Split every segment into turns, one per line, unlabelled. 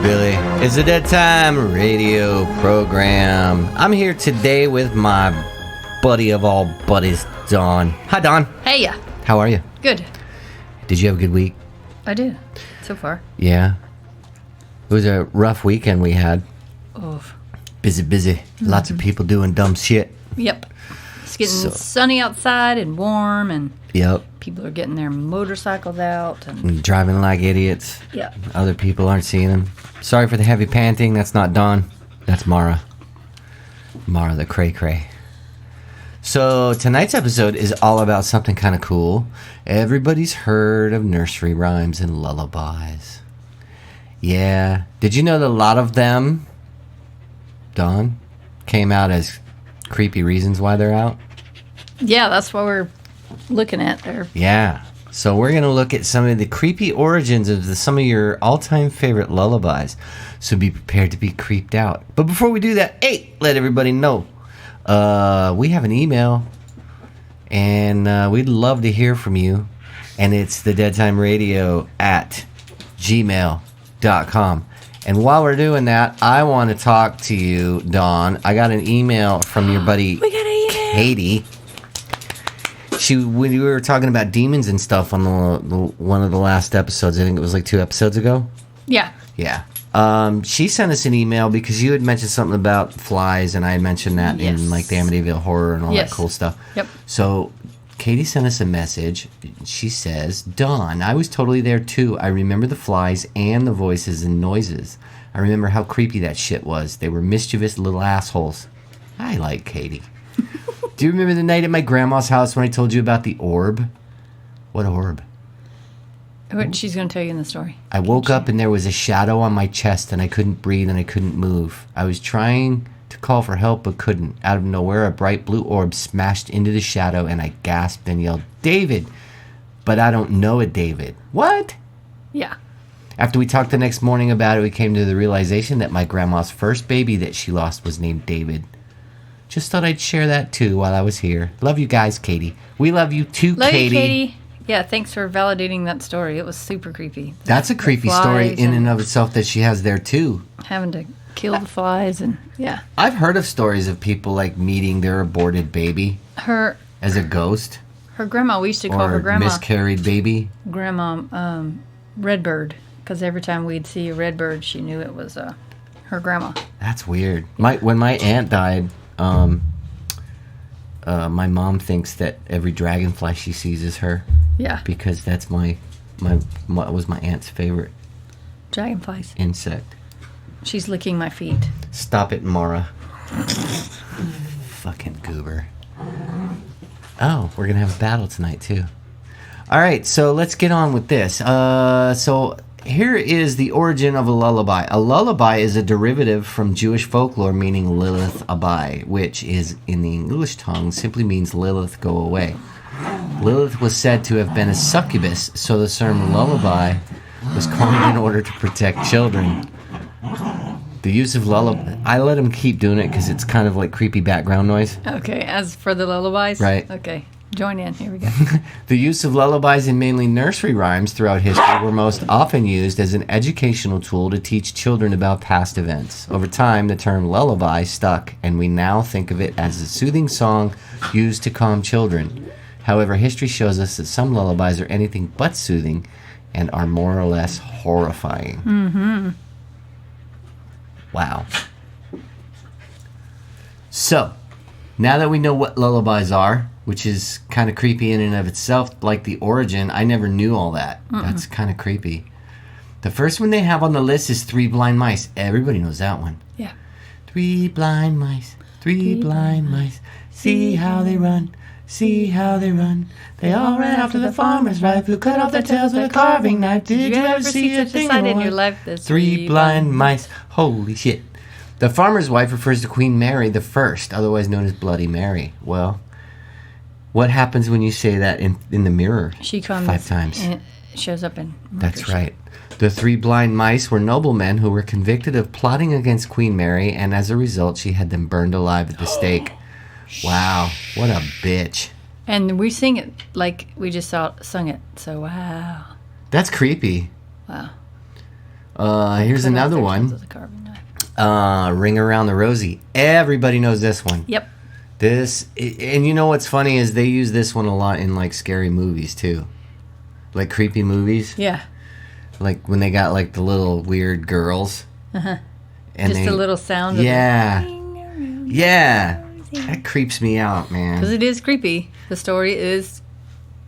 Billy. It's the Dead Time Radio program. I'm here today with my buddy of all buddies, Don. Hi, Don.
Hey, ya.
How are you?
Good.
Did you have a good week?
I did, so far.
Yeah. It was a rough weekend we had.
Oof.
Busy. Mm-hmm. Lots of people doing dumb shit.
Yep. It's getting sunny outside and warm, and people are getting their motorcycles out. And
driving like idiots.
Yeah.
Other people aren't seeing them. Sorry for the heavy panting. That's not Dawn. That's Mara. Mara the cray-cray. So tonight's episode is all about something kind of cool. Everybody's heard of nursery rhymes and lullabies. Yeah. Did you know that a lot of them, Dawn, came out as creepy reasons why they're out?
Yeah, that's what we're looking at there.
Yeah. So we're going to look at some of the creepy origins of some of your all-time favorite lullabies. So be prepared to be creeped out. But before we do that, hey, let everybody know. We have an email, and we'd love to hear from you. And it's thedeadtimeradio@gmail.com. And while we're doing that, I want to talk to you, Dawn. I got an email from your buddy Katie. When we were talking about demons and stuff on the one of the last episodes, I think it was like 2 episodes ago.
Yeah.
Yeah. She sent us an email because you had mentioned something about flies, and I had mentioned that in like the Amityville Horror and all that cool stuff.
Yep.
So Katie sent us a message. She says, Dawn, I was totally there too. I remember the flies and the voices and noises. I remember how creepy that shit was. They were mischievous little assholes. I like Katie. Do you remember the night at my grandma's house when I told you about the orb? What orb?
She's going to tell you in the story.
I woke up and there was a shadow on my chest and I couldn't breathe and I couldn't move. I was trying to call for help but couldn't. Out of nowhere, a bright blue orb smashed into the shadow and I gasped and yelled, David! But I don't know a David. What?
Yeah.
After we talked the next morning about it, we came to the realization that my grandma's first baby that she lost was named David. Just thought I'd share that too while I was here. Love you guys, Katie. We love you too,
Katie.
Love you, Katie.
Yeah, thanks for validating that story. It was super creepy.
That's a creepy story in and of itself that she has there too.
Having to kill the flies and yeah.
I've heard of stories of people like meeting their aborted baby as a ghost.
Her grandma, we used to call her grandma
miscarried baby.
Grandma Redbird, because every time we'd see a redbird, she knew it was her grandma.
That's weird. When my aunt died, my mom thinks that every dragonfly she sees is her.
Yeah.
Because that's was my aunt's favorite.
Dragonflies.
Insect.
She's licking my feet.
Stop it, Mara. Fucking goober. Oh, we're going to have a battle tonight, too. All right, so let's get on with this. So here is the origin of a lullaby. A lullaby is a derivative from Jewish folklore meaning Lilith Abai, which is, in the English tongue, simply means Lilith go away. Lilith was said to have been a succubus, so the term lullaby was coined in order to protect children. The use of lullaby... I let him keep doing it because it's kind of like creepy background noise.
Okay, as for the lullabies?
Right.
Okay, join in. Here we go.
The use of lullabies and mainly nursery rhymes throughout history were most often used as an educational tool to teach children about past events. Over time, the term lullaby stuck, and we now think of it as a soothing song used to calm children. However, history shows us that some lullabies are anything but soothing and are more or less horrifying.
Mm-hmm.
Wow. So, now that we know what lullabies are, which is kind of creepy in and of itself, like the origin, I never knew all that. That's kind of creepy. The first one they have on the list is Three Blind Mice. Everybody knows that one.
Yeah.
Three blind mice, three blind mice, see how they run. See how they run. They all ran after the farmer's wife who cut off their tails with a carving knife. Did you ever see a thing
in your life?
Three blind mice. Holy shit. The farmer's wife refers to Queen Mary the First, otherwise known as Bloody Mary. Well, what happens when you say that in the mirror?
She comes
5 times.
And it shows up in...
That's right. The three blind mice were noblemen who were convicted of plotting against Queen Mary, and as a result, she had them burned alive at the stake. Wow, what a bitch.
And we sing it like we just sung it, so wow.
That's creepy.
Wow.
Here's another one. Ring Around the Rosie. Everybody knows this one.
Yep.
And you know what's funny is they use this one a lot in like scary movies too, like creepy movies.
Yeah.
Like when they got like the little weird girls.
And just a little sound.
Yeah. Yeah. That creeps me out, man.
Because it is creepy. The story is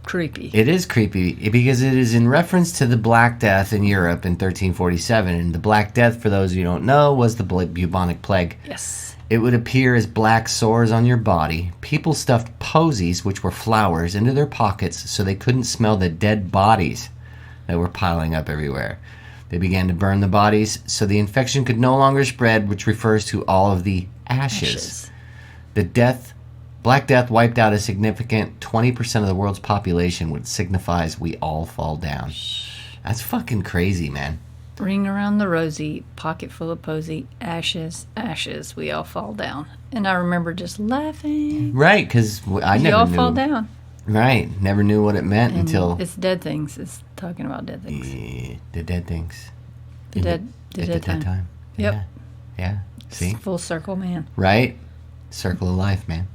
creepy.
It is creepy because it is in reference to the Black Death in Europe in 1347. And the Black Death, for those who don't know, was the bubonic plague.
Yes.
It would appear as black sores on your body. People stuffed posies, which were flowers, into their pockets so they couldn't smell the dead bodies that were piling up everywhere. They began to burn the bodies so the infection could no longer spread, which refers to all of the ashes. The Black Death wiped out a significant 20% of the world's population, which signifies we all fall down. That's fucking crazy, man.
Ring around the rosy, pocket full of posy, ashes, ashes, we all fall down. And I remember just laughing.
Right, because I never knew.
We all fall down.
Right, never knew what it meant
and
until...
It's dead things. It's talking about dead things.
Yeah, the dead things.
The dead time. Yep.
Yeah. See?
It's full circle, man.
Right? Circle of life, man.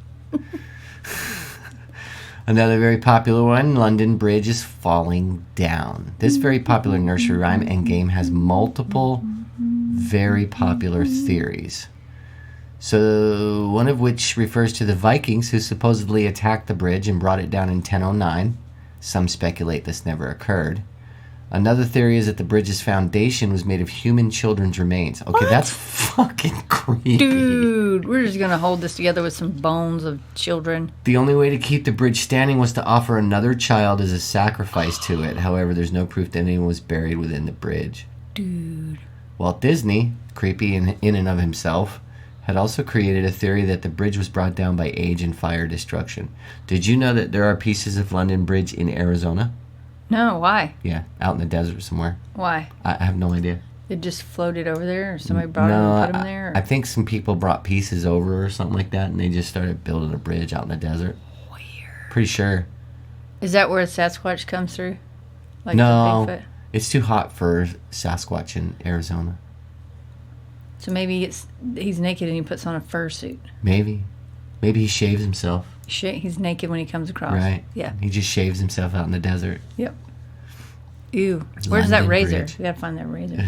Another very popular one, London Bridge is falling down. This very popular nursery rhyme and game has multiple very popular theories. So, one of which refers to the Vikings who supposedly attacked the bridge and brought it down in 1009. Some speculate this never occurred. Another theory is that the bridge's foundation was made of human children's remains. Okay,
what?
That's fucking creepy.
Dude, we're just going to hold this together with some bones of children.
The only way to keep the bridge standing was to offer another child as a sacrifice to it. However, there's no proof that anyone was buried within the bridge.
Dude.
Walt Disney, creepy in and of himself, had also created a theory that the bridge was brought down by age and fire destruction. Did you know that there are pieces of London Bridge in Arizona?
No, why?
Yeah, out in the desert somewhere.
Why?
I have no idea.
It just floated over there, or somebody brought them and put them there? Or?
I think some people brought pieces over or something like that, and they just started building a bridge out in the desert.
Weird.
Pretty sure.
Is that where Sasquatch comes through? Like
no,
the Bigfoot?
It's too hot for Sasquatch in Arizona.
So maybe he's naked and he puts on a fursuit.
Maybe he shaves himself.
He's naked when he comes across.
Right.
Yeah.
He just shaves himself out in the desert.
Yep. Ew. Where's that razor? We gotta find that razor.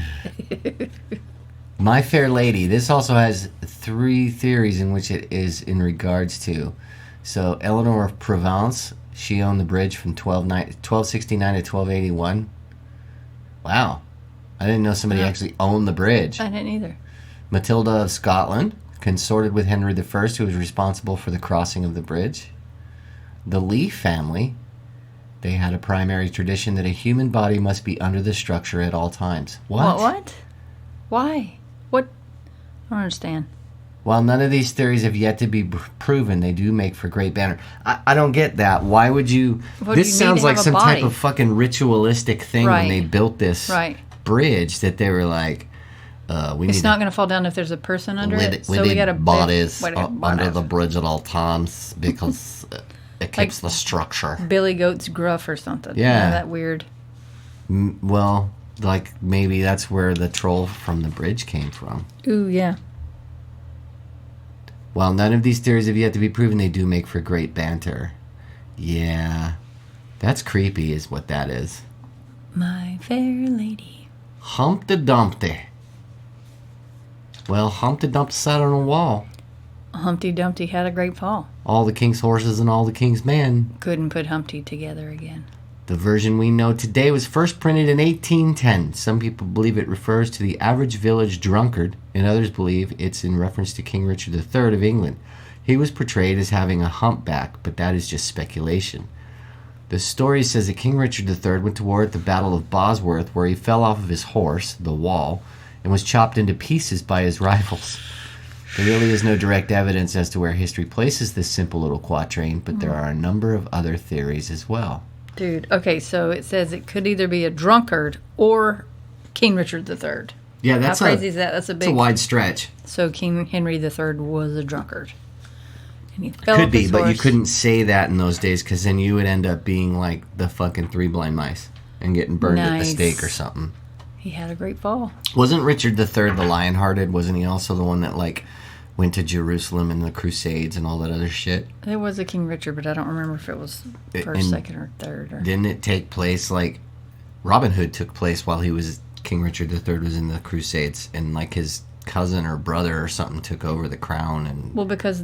My Fair Lady. This also has 3 theories in which it is in regards to. So Eleanor of Provence, she owned the bridge from 1269 to 1281. Wow. I didn't know somebody actually owned the bridge.
I didn't either.
Matilda of Scotland consorted with Henry I, who was responsible for the crossing of the bridge. The Lee family, they had a primary tradition that a human body must be under the structure at all times.
What? Why? What? I don't understand.
While none of these theories have yet to be proven, they do make for great banter. I don't get that. Why would you... This sounds like some type of fucking ritualistic thing when they built this bridge that they were like...
It's not going to fall down if there's a person under it.
We need bodies under the bridge at all times because it keeps the structure.
Billy Goat's gruff or something.
Yeah.
That weird.
Well, like maybe that's where the troll from the bridge came from.
Ooh, yeah.
While none of these theories have yet to be proven, they do make for great banter. Yeah. That's creepy is what that is.
My Fair Lady.
Humpty Dumpty. Well, Humpty Dumpty sat on a wall.
Humpty Dumpty had a great fall.
All the king's horses and all the king's men.
Couldn't put Humpty together again.
The version we know today was first printed in 1810. Some people believe it refers to the average village drunkard, and others believe it's in reference to King Richard III of England. He was portrayed as having a humpback, but that is just speculation. The story says that King Richard III went to war at the Battle of Bosworth, where he fell off of his horse, the Wall, and was chopped into pieces by his rivals. There really is no direct evidence as to where history places this simple little quatrain, but there are a number of other theories as well.
Dude, okay, so it says it could either be a drunkard or King Richard III.
Yeah, that's
how crazy is that? That's a
wide stretch.
So King Henry III was a drunkard. And he fell
could
off
be,
his
but
horse.
you couldn't say that in those days because then you would end up being like the fucking 3 blind mice and getting burned at the stake or something.
He had a great fall.
Wasn't Richard III the Lionhearted? Wasn't he also the one that, like, went to Jerusalem in the Crusades and all that other shit?
There was a King Richard, but I don't remember if it was first, second, or third. Or...
Didn't it take place, like, Robin Hood took place while he was, King Richard III was in the Crusades, and, like, his cousin or brother or something took over the crown. And
well, because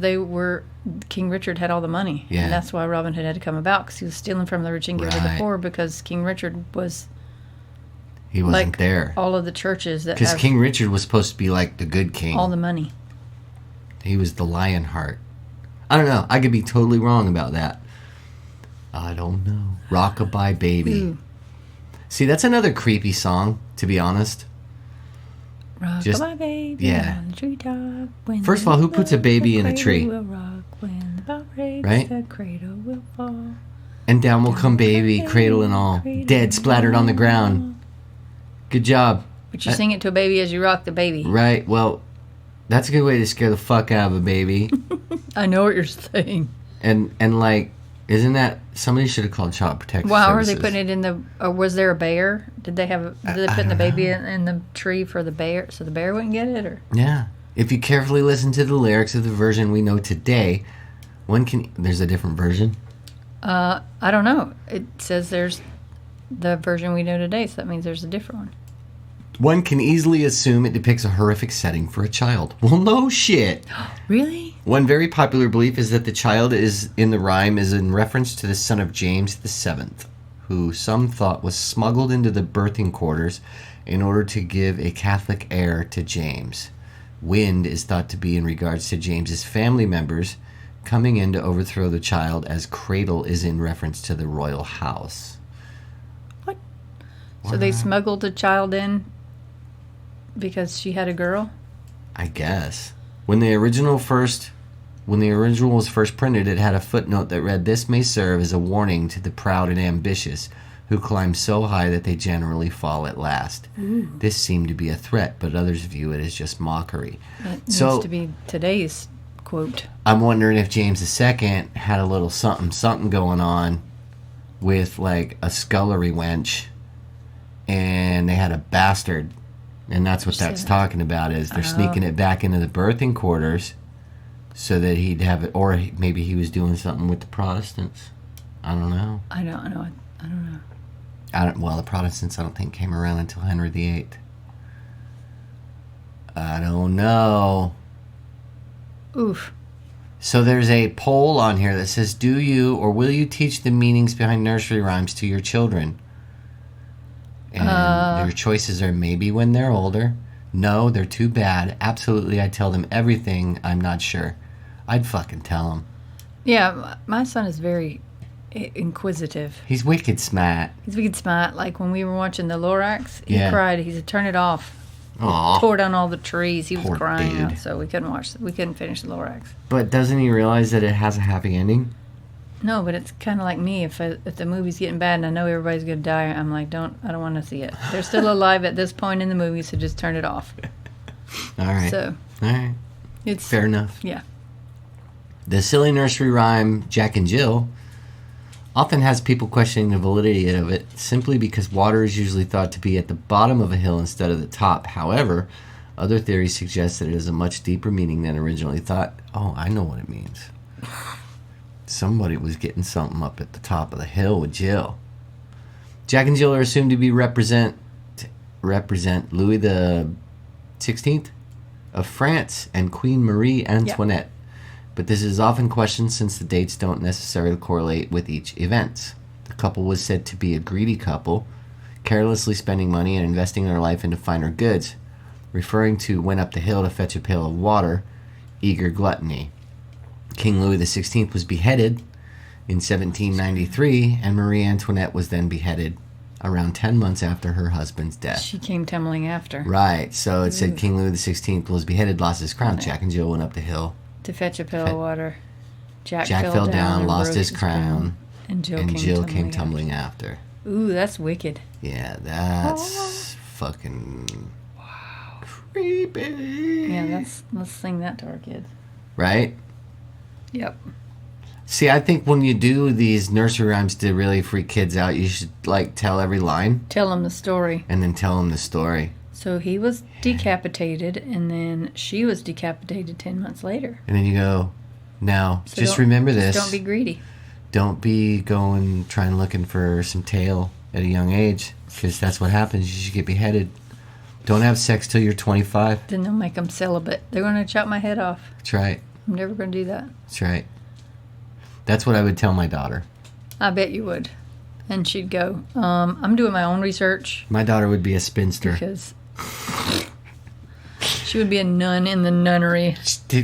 King Richard had all the money.
Yeah.
And that's why Robin Hood had to come about, because he was stealing from the rich and giving to the poor, because King Richard was...
He wasn't
like
there.
All of the churches that
because King Richard was supposed to be like the good king.
All the money.
He was the Lionheart. I don't know. I could be totally wrong about that. I don't know. Rockabye Baby.
Ooh.
See, that's another creepy song, to be honest.
Rockabye Baby.
Yeah.
On the treetop, when
first of all, who puts a baby in a tree?
Will rock, when the boat breaks,
right?
The cradle will fall.
And down will come baby, cradle and all, dead, splattered on the ground. Good job.
But you sing it to a baby as you rock the baby.
Right. Well, that's a good way to scare the fuck out of a baby.
I know what you're saying.
And like, isn't that... Somebody should have called Child Protective
Well,
Services.
are they putting it in the... Or was there a bear? Did they put the baby in the tree for the bear, so the bear wouldn't get it? Or
Yeah. If you carefully listen to the lyrics of the version we know today, there's a different version?
I don't know. It says there's the version we know today, so that means there's a different one.
One can easily assume it depicts a horrific setting for a child. Well, no shit.
Really?
One very popular belief is that the child in the rhyme is in reference to the son of James VII, who some thought was smuggled into the birthing quarters in order to give a Catholic heir to James. Wind is thought to be in regards to James's family members coming in to overthrow the child, as cradle is in reference to the royal house.
What? So they smuggled a child in because she had a girl?
I guess. When the original was first printed, it had a footnote that read, "This may serve as a warning to the proud and ambitious, who climb so high that they generally fall at last."
Ooh.
This seemed to be a threat, but others view it as just mockery.
That needs to be today's quote.
I'm wondering if James II had a little something going on with, like, a scullery wench, and they had a bastard. And that's what that's talking about, is they're sneaking it back into the birthing quarters so that he'd have it, or maybe he was doing something with the Protestants. I don't know.
I don't know.
Well, the Protestants, I don't think, came around until Henry VIII. I don't know.
Oof.
So there's a poll on here that says, do you or will you teach the meanings behind nursery rhymes to your children? And their choices are maybe when they're older. No, they're too bad. Absolutely, I tell them everything. I'm not sure. I'd fucking tell them.
Yeah, my son is very inquisitive.
He's wicked smart.
He's wicked smart. Like when we were watching the Lorax, he
Yeah.
cried. He said, "Turn it off."
Aw.
Tore down all the trees. He was
Poor
crying
dude.
out, so we couldn't finish the Lorax.
But doesn't he realize that it has a happy ending?
No, but it's kind of like me. If the movie's getting bad and I know everybody's gonna die, I'm like, I don't want to see it. They're still alive at this point in the movie, so just turn it off.
All right.
So
All right.
it's
Fair enough.
Yeah.
The silly nursery rhyme, Jack and Jill, often has people questioning the validity of it simply because water is usually thought to be at the bottom of a hill instead of the top. However, other theories suggest that it has a much deeper meaning than originally thought. Oh, I know what it means. Somebody was getting something up at the top of the hill with Jill. Jack and Jill are assumed to be represent Louis the 16th of France and Queen Marie Antoinette. But this is often questioned since the dates don't necessarily correlate with each event. The couple was said to be a greedy couple, carelessly spending money and investing their life into finer goods, referring to went up the hill to fetch a pail of water, eager gluttony. King Louis XVI was beheaded in 1793, and Marie Antoinette was then beheaded around 10 months after her husband's death.
She came tumbling after.
Right, so it said King Louis XVI was beheaded, lost his crown. Jack and Jill went up the hill
To fetch a pail of water. Jack
fell down,
and
lost
broke
his crown,
and
and Jill came tumbling
after.
after.
Ooh, that's wicked.
Yeah, that's fucking creepy.
Yeah, let's sing that to our kids.
Right?
Yep.
See, I think when you do these nursery rhymes to really freak kids out, you should like tell every line
Tell them the story.
and then tell them the story.
So he was decapitated, and then she was decapitated 10 months later.
And then you go, now,
So
just
don't-
remember
just
this.
Don't be greedy.
Don't be going trying looking for some tail at a young age, because that's what happens. You should get beheaded. Don't have sex till you're 25.
Then they'll make them celibate. They're going to chop my head off.
That's right.
I'm never going to do that.
That's right. That's what I would tell my daughter.
I bet you would. And she'd go, I'm doing my own research
My daughter would be a spinster.
because she would be a nun in the nunnery.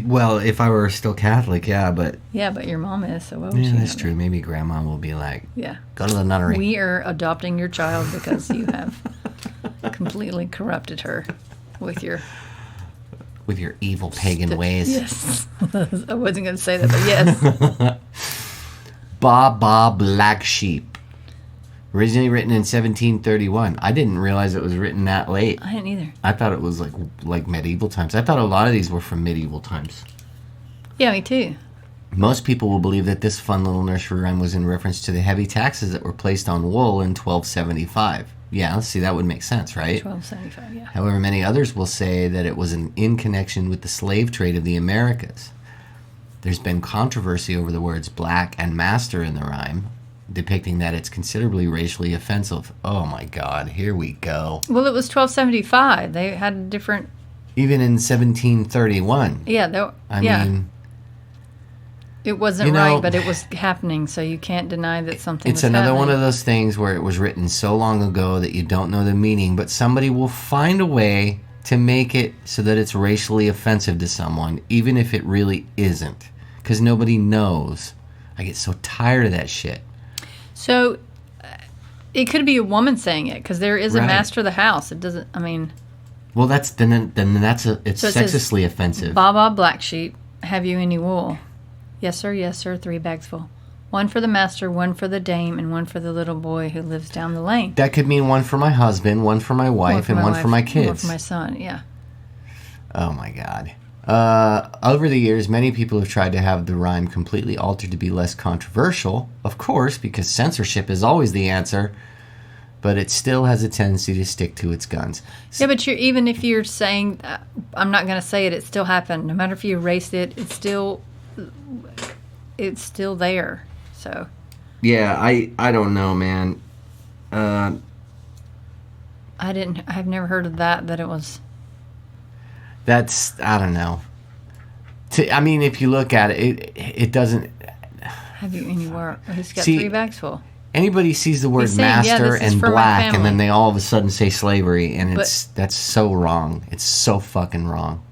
Well, if I were still Catholic, yeah, but
Yeah, but your mom is, so why would
yeah,
she
that's
not
true. Maybe grandma will be like,
be? Yeah.
go to the nunnery.
We are adopting your child because you have completely corrupted her with your
With your evil pagan ways.
Yes. I wasn't going to say that, but yes.
Ba Ba Black Sheep. Originally written in 1731. I didn't realize it was written that late.
I didn't either.
I thought it was like medieval times. I thought a lot of these were from medieval times.
Yeah, me too.
Most people will believe that this fun little nursery rhyme was in reference to the heavy taxes that were placed on wool in 1275. Yeah, see, that would make sense, right?
1275, yeah.
However, many others will say that it was in connection with the slave trade of the Americas. There's been controversy over the words black and master in the rhyme, depicting that it's considerably racially offensive. Oh my God, here we go.
Well, it was 1275. They had a different.
Even in 1731.
Yeah,
I
yeah.
mean,
It wasn't
you know,
right, but it was happening, so you can't deny that something
it's
was
another
happening.
one of those things where it was written so long ago that you don't know the meaning, but somebody will find a way to make it so that it's racially offensive to someone, even if it really isn't, because nobody knows. I get so tired of that shit.
So it could be a woman saying it, because there is a
Right.
master of the house. It doesn't, I mean,
Well, it's
So it says,
sexistly offensive.
Baba Black Sheep, have you any wool? Yes, sir, 3 bags full. 1 for the master, 1 for the dame, and 1 for the little boy who lives down the lane.
That could mean 1 for my husband, 1 for my wife, and 1 for my kids.
1 for my son, yeah.
Oh my God. Over the years, many people have tried to have the rhyme completely altered to be less controversial, of course, because censorship is always the answer, but it still has a tendency to stick to its guns.
Yeah, but even if you're saying, I'm not going to say it, it still happened. No matter if you erased it, it's still there. So
Yeah, I don't know, man.
I've never heard of that it was.
That's, I don't know. I mean, if you look at it, it doesn't...
Have you anywhere? Who's got
See,
3 bags full?
Anybody sees the word
He's saying, yeah,
master
this is
and
for my
black, and
family.
then they all of a sudden say slavery, and that's so wrong. It's so fucking wrong.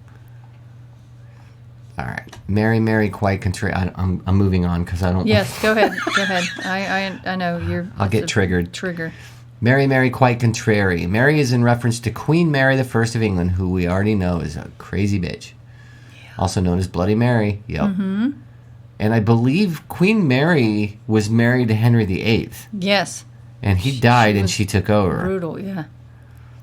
All right, Mary, quite contrary. I'm moving on because I don't.
Yes, go ahead. I know you're.
I'll get
it's a
triggered.
Trigger.
Mary, quite contrary. Mary is in reference to Queen Mary the First of England, who we already know is a crazy bitch, also known as Bloody Mary. Yep. Mm-hmm. And I believe Queen Mary was married to Henry VIII.
Yes.
And he died,
she
and
was
she took over.
Brutal, yeah.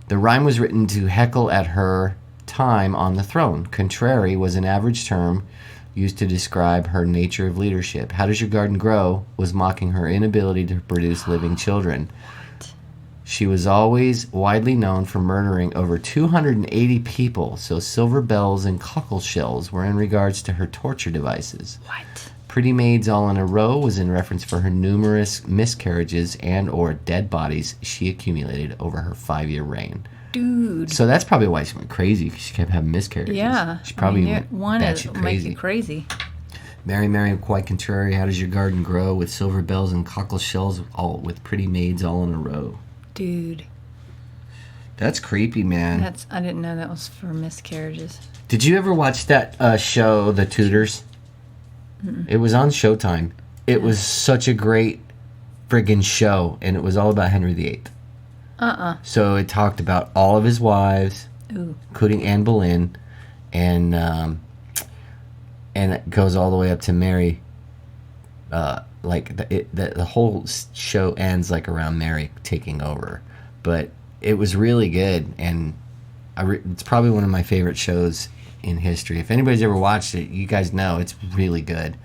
The rhyme was written to heckle at her time on the throne. Contrary was an average term used to describe her nature of leadership. How does your garden grow was mocking her inability to produce living children. She was always widely known for murdering over 280 people, so silver bells and cockle shells were in regards to her torture devices.
What?
Pretty Maids All in a Row was in reference for her numerous miscarriages and or dead bodies she accumulated over her 5-year reign.
Dude.
So that's probably why she went crazy, because she kept having miscarriages.
Yeah.
She probably
one is
batshit
make
crazy.
you crazy.
Mary, quite contrary. How does your garden grow with silver bells and cockle shells, all with pretty maids all in a row?
Dude.
That's creepy, man.
I didn't know that was for miscarriages.
Did you ever watch that show, The Tudors? It was on Showtime. It was such a great friggin' show, and it was all about Henry VIII. So it talked about all of his wives,
Ooh.
including Anne Boleyn, and it goes all the way up to Mary. The whole show ends like around Mary taking over, but it was really good, and it's probably one of my favorite shows in history. If anybody's ever watched it, you guys know it's really good.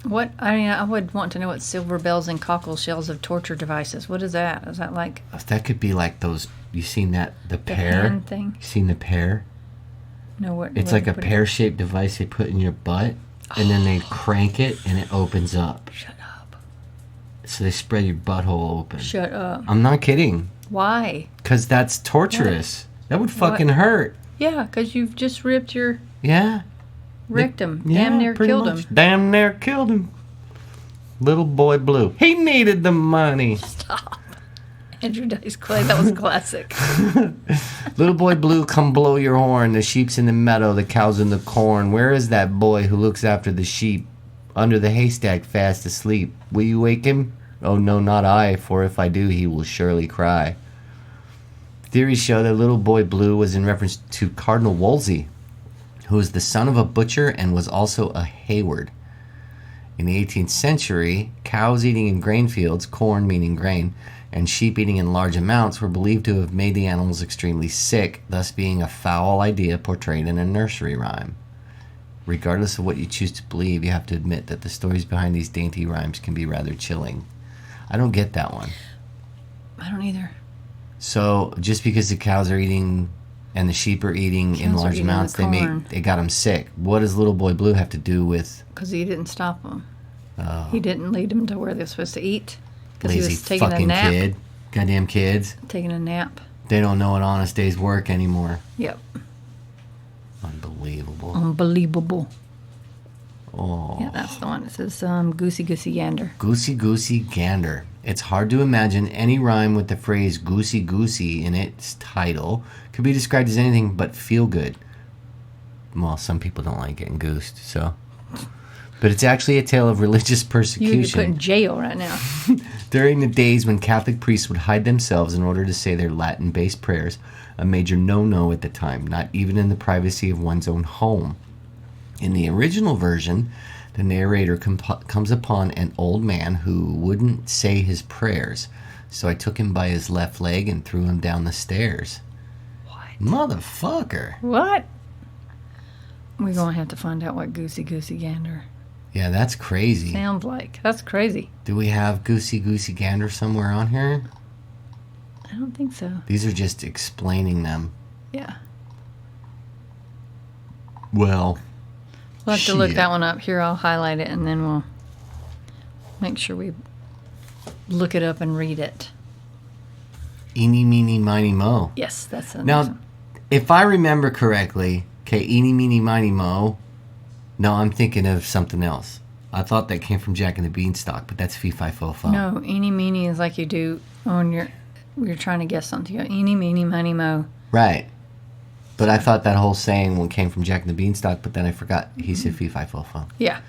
What I mean, I would want to know what silver bells and cockle shells of torture devices. What is that? Is that like
That could be like those. You seen that the
the
pear?
hand thing?
You seen the pear?
No, what?
It's
what
like a
what-
pear-shaped device they put in your butt, and then they crank it, and it opens up.
Shut up!
So they spread your butthole open.
Shut up!
I'm not kidding.
Why?
Because that's torturous. That would fucking hurt.
Yeah, because you've just ripped your
Yeah.
rectum.
Yeah,
Damn near
pretty
killed
much.
him.
Damn near killed him. Little boy blue. He needed the money.
Stop. Andrew Dice Clay. That was classic.
Little boy blue, come blow your horn. The sheep's in the meadow, the cow's in the corn. Where is that boy who looks after the sheep? Under the haystack, fast asleep. Will you wake him? Oh no, not I, for if I do, he will surely cry. Theories show that little boy blue was in reference to Cardinal Wolsey, who was the son of a butcher and was also a Hayward. In the 18th century, cows eating in grain fields, corn meaning grain, and sheep eating in large amounts were believed to have made the animals extremely sick, thus being a foul idea portrayed in a nursery rhyme. Regardless of what you choose to believe, you have to admit that the stories behind these dainty rhymes can be rather chilling. I don't get that one.
I don't either.
So just because the cows are eating and the sheep are eating in
Cows are
large
eating
amounts,
the corn.
they got them sick. What does little boy blue have to do with
Because he didn't stop them. He didn't lead them to where they're supposed to eat. Because he
lazy
was taking a
fucking
nap.
kid? Goddamn kids.
Taking a nap.
They don't know an honest day's work anymore.
Yep.
Unbelievable.
Unbelievable.
Oh.
Yeah, that's the one. It says goosey goosey gander.
Goosey goosey gander. It's hard to imagine any rhyme with the phrase goosey goosey in its title could be described as anything but feel good. Well, some people don't like getting goosed, so. But it's actually a tale of religious
You get put
persecution
in jail right now.
during the days when Catholic priests would hide themselves in order to say their Latin-based prayers, a major no-no at the time, not even in the privacy of one's own home. In the original version, the narrator comes upon an old man who wouldn't say his prayers, so I took him by his left leg and threw him down the stairs.
What?
Motherfucker.
What? We're going to have to find out what goosey goosey gander
Yeah, that's crazy.
sounds like. That's crazy.
Do we have goosey goosey gander somewhere on here?
I don't think so.
These are just explaining them.
Yeah.
Well,
We'll have to look
shit.
that one up. Here, I'll highlight it, and then we'll make sure we look it up and read it.
Eeny, meeny, miny, mo.
Yes, that's the next
Now,
one.
if I remember correctly, okay, eeny, meeny, miny, mo. No, I'm thinking of something else. I thought that came from Jack and the Beanstalk, but that's fee fi fo fo.
No, eeny meeny is like you do when you're trying to guess something. You go eeny meeny miny mo.
Right. But I thought that whole saying one came from Jack and the Beanstalk, but then I forgot he said fee fi fo fo.
Yeah.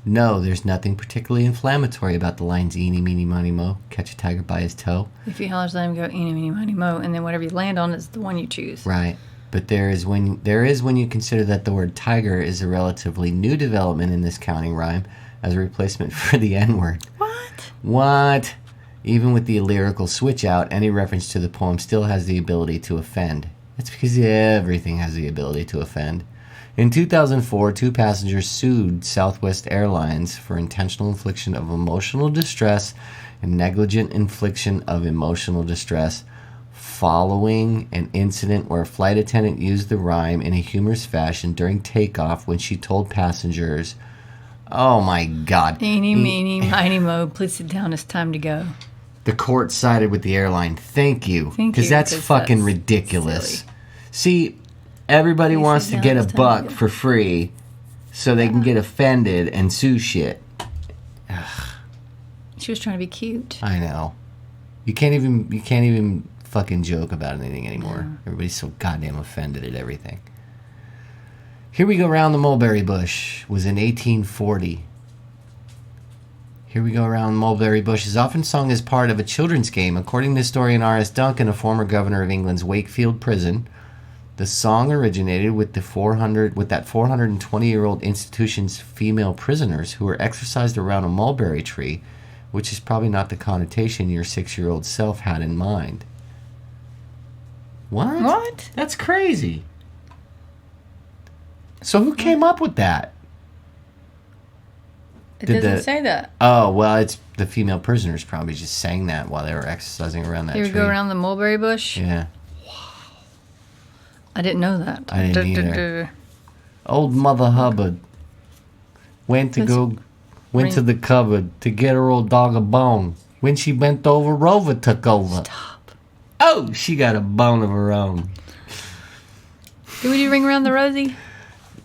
No, there's nothing particularly inflammatory about the lines eeny, meeny, miny, mo. Catch a tiger by his toe.
If he hollers at him, go eeny meeny miny mo, and then whatever you land on is the one you choose.
Right. But there is when you consider that the word tiger is a relatively new development in this counting rhyme as a replacement for the N-word.
What?
What? Even with the lyrical switch out, any reference to the poem still has the ability to offend. It's because everything has the ability to offend. In 2004, 2 passengers sued Southwest Airlines for intentional infliction of emotional distress and negligent infliction of emotional distress following an incident where a flight attendant used the rhyme in a humorous fashion during takeoff when she told passengers, oh my God.
Eeny meeny miny mo, please sit down, it's time to go.
The court sided with the airline. Thank you.
Thank
Because
you,
that's
'cause
fucking
that's
ridiculous.
silly.
See, everybody
Please
wants
sit
to
down,
get a
it's time to
buck
go.
for free so they can get offended and sue shit.
She was trying to be cute.
I know. You can't even fucking joke about anything anymore.
No.
Everybody's so goddamn offended at everything. Here We Go Round the Mulberry Bush was in 1840. Here We Go Around the Mulberry Bush is often sung as part of a children's game. According to historian R.S. Duncan, a former governor of England's Wakefield prison, the song originated with that 420-year-old institution's female prisoners who were exercised around a mulberry tree, which is probably not the connotation your 6-year-old self had in mind. What?
What?
That's crazy. So who came up with that?
It
Did
doesn't
the-
say that.
Oh, well, it's the female prisoners probably just sang that while they were exercising around that
They
tree.
would go around the mulberry bush.
Yeah.
I didn't know that.
I didn't either. Old Mother Hubbard went to the cupboard to get her old dog a bone. When she bent over, Rover took over.
Stop.
Oh, she got a bone of her own.
Did we do Ring Around the Rosie?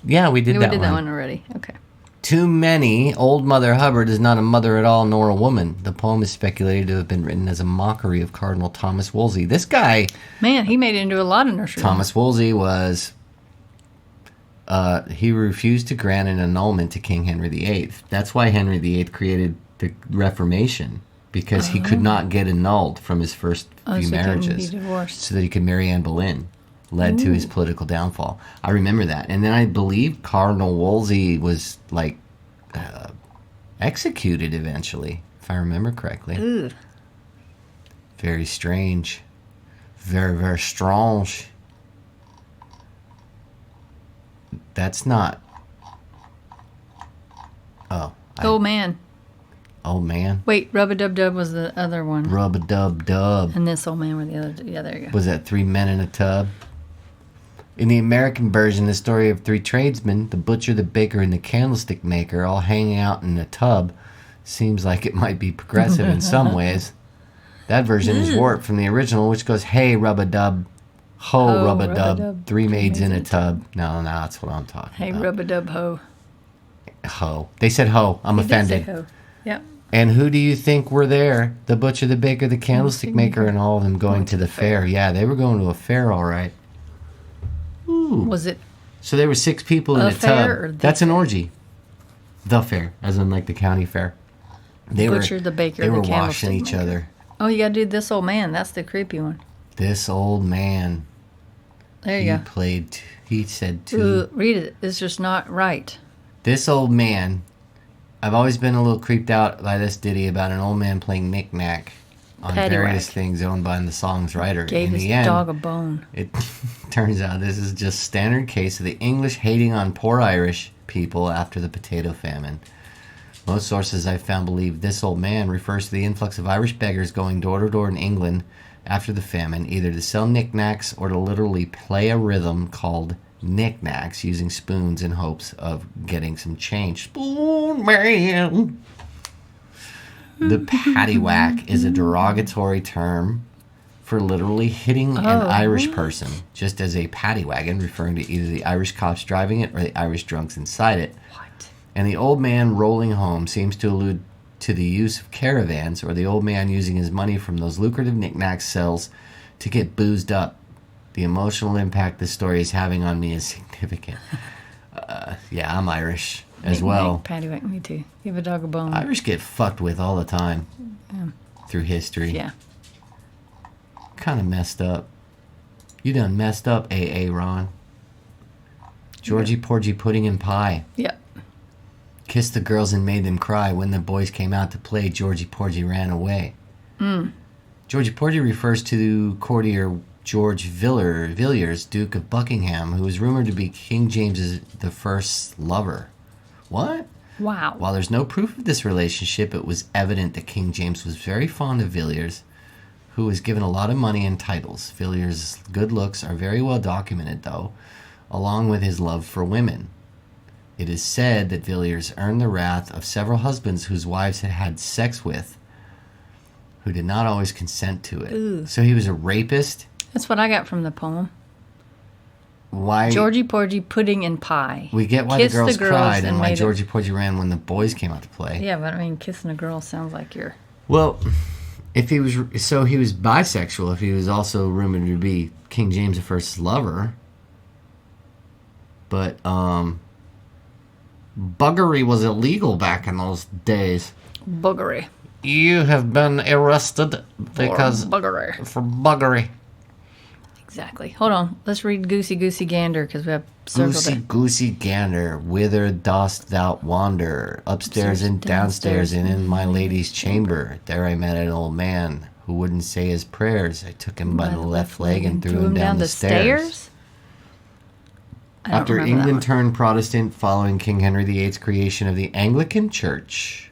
Yeah, we did
Yeah,
that
we did
one.
that one already. Okay.
Too many, Old Mother Hubbard is not a mother at all, nor a woman. The poem is speculated to have been written as a mockery of Cardinal Thomas Wolsey. This guy,
Man, he made it into a lot of nursery.
Thomas Wolsey, was... he refused to grant an annulment to King Henry VIII. That's why Henry VIII created the Reformation, because he could not get annulled from his first few
so he couldn't
marriages,
be divorced.
so that he could marry Anne Boleyn. Led to his political downfall. I remember that. And then I believe Cardinal Wolsey was, like, executed eventually, if I remember correctly.
Ugh.
Very strange. Very, very strange. That's not... Oh.
Old man.
Old man.
Wait, Rub-a-Dub-Dub was the other one.
Rub-a-dub-dub.
And this old man were the other. Yeah, there you go.
Was that 3 men in a tub? In the American version, the story of 3 tradesmen, the butcher, the baker, and the candlestick maker, all hanging out in a tub, seems like it might be progressive in some ways. That version is warped from the original, which goes, hey, rub-a-dub, ho, rub-a-dub,
rub-a-dub,
3 maids in a tub. No, that's what I'm talking
Hey,
about.
Rub-a-Dub-Ho.
Ho. They said ho. I'm
He did say
offended.
ho. Yep.
And who do you think were there? The butcher, the baker, the candlestick maker, and all of them going to the fair. Yeah, they were going to a fair, all right. Ooh.
Was it
So there were 6 people in
A
a
fair or
tub.
the
That's an orgy. The fair, as in like the county fair. They
butcher, the baker,
They
the
were
candlestick
washing each
maker?
other.
Oh, you gotta do this old man. That's the creepy one.
This old man.
There
He
you go.
played. He said to
Ooh, read it. It's just not right.
this old man. I've always been a little creeped out by this ditty about an old man playing knick-knack on various
Paddywhack.
things owned by the song's writer.
Gave
In
his
the end,
dog a bone.
it turns out this is just standard case of the English hating on poor Irish people after the potato famine. Most sources I've found believe this old man refers to the influx of Irish beggars going door to door in England after the famine, either to sell knickknacks or to literally play a rhythm called knickknacks using spoons in hopes of getting some change. Spoon man. The paddywhack is a derogatory term for literally hitting an Irish person, just as a paddy wagon referring to either the Irish cops driving it or the Irish drunks inside it.
What?
And the old man rolling home seems to allude to the use of caravans or the old man using his money from those lucrative knickknack sales to get boozed up. The emotional impact this story is having on me is significant. Yeah, I'm Irish as well.
Paddywhack, me too. Give a dog a bone.
Irish get fucked with all the time through history.
Yeah.
Kind of messed up. You done messed up, A.A. Ron. Georgie Porgy Pudding and Pie.
Yep.
Kissed the girls and made them cry. When the boys came out to play, Georgie Porgy ran away. Georgie Porgy refers to courtier George Villiers, Duke of Buckingham, who was rumored to be King James I's lover. What?
Wow.
While there's no proof of this relationship, it was evident that King James was very fond of Villiers, who was given a lot of money and titles. Villiers' good looks are very well documented, though, along with his love for women. It is said that Villiers earned the wrath of several husbands whose wives had had sex with, who did not always consent to it.
Ooh.
So he was a rapist.
That's what I got from the poem.
Why?
Georgie Porgy Pudding and Pie.
We get why
Kissed
the girls cried and why
made
Georgie Porgy ran when the boys came out to play.
Yeah, but I mean, kissing a girl sounds like you're...
Well, if he was he was bisexual. If he was also rumored to be King James I's lover, but buggery was illegal back in those days.
Buggery.
You have been arrested because
For buggery.
for buggery.
Exactly. Hold on. Let's read Goosey Goosey Gander because we have circled
Goosey
it.
goosey gander, whither dost thou wander? Upstairs and downstairs and in my lady's chamber. There I met an old man who wouldn't say his prayers. I took him by the left leg and threw him down the stairs.
I don't
After
remember that
England
one.
turned Protestant following King Henry VIII's creation of the Anglican Church,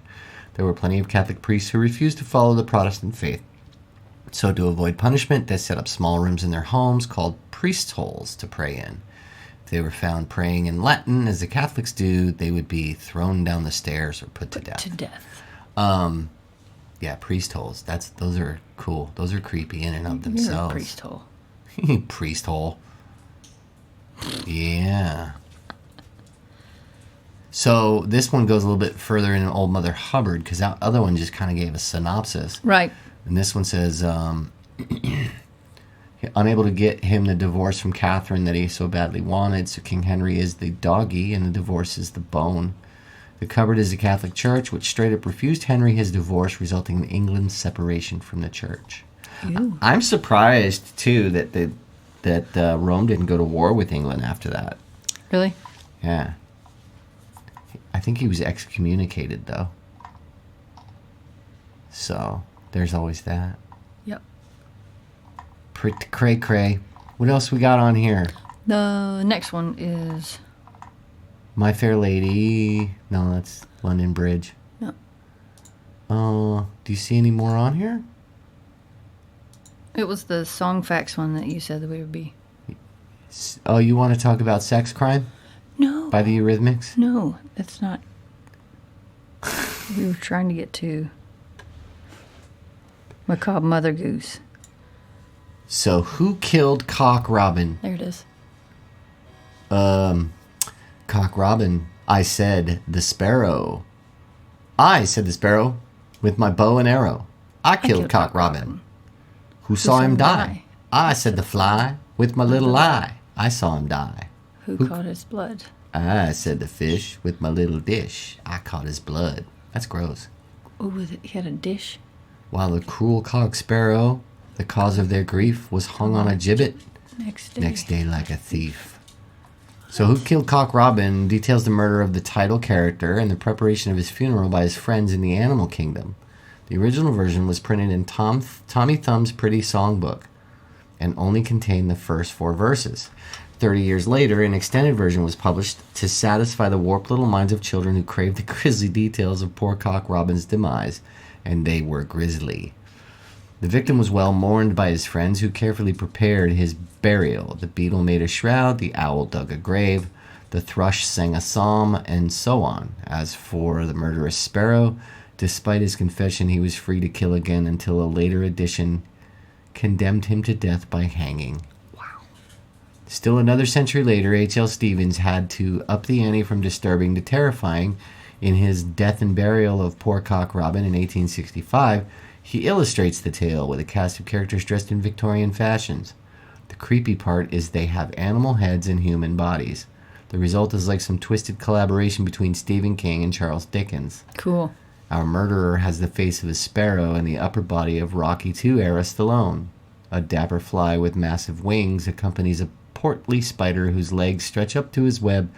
there were plenty of Catholic priests who refused to follow the Protestant faith. So to avoid punishment, they set up small rooms in their homes called priest's holes to pray in. If they were found praying in Latin, as the Catholics do, they would be thrown down the stairs or put to death.
To death.
Yeah, priest holes. Those are cool. Those are creepy in and of
You're a
themselves.
priest hole.
Priest hole. Yeah. So this one goes a little bit further in Old Mother Hubbard, because that other one just kind of gave a synopsis.
Right.
And this one says, unable to get him the divorce from Catherine that he so badly wanted, so King Henry is the doggy and the divorce is the bone. The cupboard is the Catholic Church, which straight up refused Henry his divorce, resulting in England's separation from the Church.
Ew.
I'm surprised, too, that Rome didn't go to war with England after that.
Really?
Yeah. I think he was excommunicated, though. So, there's always that.
Yep.
Pretty cray-cray. What else we got on here?
The next one is...
My Fair Lady. No, that's London Bridge.
No.
Do you see any more on here?
It was the song facts one that you said that we would be.
Oh, you want to talk about Sex Crime
No.
by the Eurythmics?
No, that's not. We were trying to get to Macabre Mother Goose.
So, who killed Cock Robin?
There it is.
Cock Robin. I said the sparrow. I said the sparrow with my bow and arrow. I killed Cock Robin. Who saw him die? I said the fly with my little eye. I saw him die.
Who caught his blood?
I said the fish with my little dish. I caught his blood. That's gross.
Oh, he had a dish?
While the cruel cock sparrow, the cause of their grief, was hung on a gibbet
Next day.
like a thief. So who killed Cock Robin details the murder of the title character and the preparation of his funeral by his friends in the animal kingdom. The original version was printed in Tommy Thumb's Pretty Songbook and only contained the first 4 verses. 30 years later, an extended version was published to satisfy the warped little minds of children who craved the grisly details of poor Cock Robin's demise, and they were grisly. The victim was well mourned by his friends, who carefully prepared his burial. The beetle made a shroud, the owl dug a grave, the thrush sang a psalm, and so on. As for the murderous sparrow, despite his confession, he was free to kill again until a later edition condemned him to death by hanging. Wow. Still another century later, H.L. Stevens had to up the ante from disturbing to terrifying. In his Death and Burial of Poor Cock Robin in 1865, he illustrates the tale with a cast of characters dressed in Victorian fashions. The creepy part is they have animal heads and human bodies. The result is like some twisted collaboration between Stephen King and Charles Dickens.
Cool.
Our murderer has the face of a sparrow and the upper body of Rocky II era Stallone. A dapper fly with massive wings accompanies a portly spider whose legs stretch up to his web,